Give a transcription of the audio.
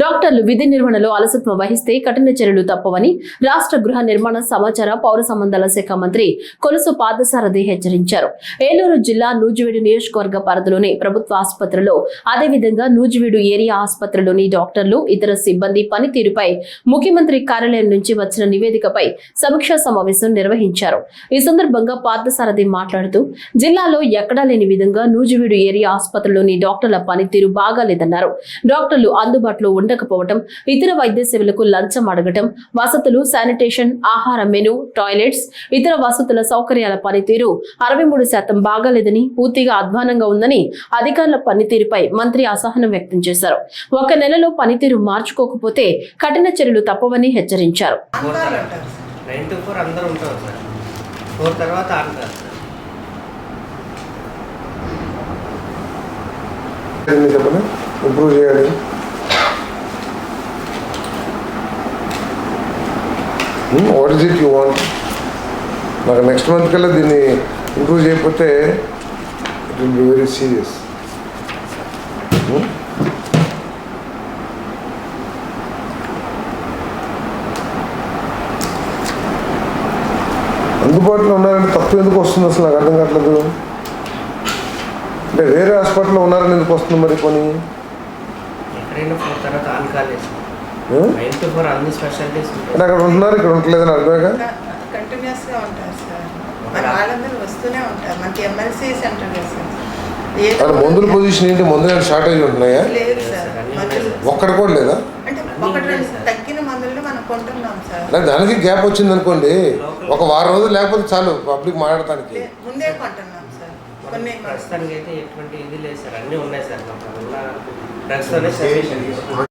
డాక్టర్లు విధి నిర్వహణలో అలసత్వం వహిస్తే కఠిన చర్యలు తప్పవని రాష్ట్ర గృహ నిర్మాణ సమాచార పౌర సంబంధాల శాఖ మంత్రి కొలుసు పార్థసారథి హెచ్చరించారు. ఏలూరు జిల్లా నూజివీడు నియోజకవర్గ పరిధిలోని ప్రభుత్వ ఆసుపత్రిలో అదేవిధంగా నూజివీడు ఏరియా ఆసుపత్రిలోని డాక్టర్లు ఇతర సిబ్బంది పనితీరుపై ముఖ్యమంత్రి కార్యాలయం నుంచి వచ్చిన నివేదికపై సమీక్షా సమావేశం నిర్వహించారు. ఈ సందర్భంగా పార్థసారథి మాట్లాడుతూ జిల్లాలో ఎక్కడా లేని విధంగా నూజివీడు ఏరియా ఆసుపత్రిలోని డాక్టర్ల పనితీరు బాగాలేదన్నారు. డాక్టర్లు అందుబాటులో ఉండకపోవటం, ఇతర వైద్య సేవలకు లంచం అడగటం, వసతులు, శానిటేషన్, ఆహార మెను, టాయిలెట్స్, ఇతర వసతుల సౌకర్యాల పనితీరు 63% బాగాలేదని, పూర్తిగా అధ్వానంగా ఉందని అధికారుల పనితీరుపై మంత్రి అసహనం వ్యక్తం చేశారు. ఒక నెలలో పనితీరు మార్చుకోకపోతే కఠిన చర్యలు తప్పవని హెచ్చరించారు. ఇంప్రూవ్ చేయాలి. What is it you want? నాకు నెక్స్ట్ మంత్ కల్లా దీన్ని ఇంప్రూవ్ చేయకపోతే it will be very serious. అందుబాటులో ఉన్నారంటే తప్పు ఎందుకు వస్తుంది అసలు నాకు అర్థం కావట్లేదు. అంటే వేరే హాస్పిటల్లో ఉన్నారని ఎందుకు వస్తుంది మరి కొని? అక్కడ ఉంటున్నారు, ఇక్కడ ఉండలేదని అర్థమేగా. మందుల పొజిషన్ ఏంటి? మందులు షార్టేజ్ ఉంటున్నాయా? ఒక్కడ కూడా లేదా? దానికి గ్యాప్ వచ్చింది అనుకోండి, ఒక వారం రోజులు లేకపోతే చాలు పబ్లిక్ మాట్లాడటానికి. ప్రస్తుతానికి అయితే ఎటువంటి ఇది లేదు సార్, అన్నీ ఉన్నాయి సార్.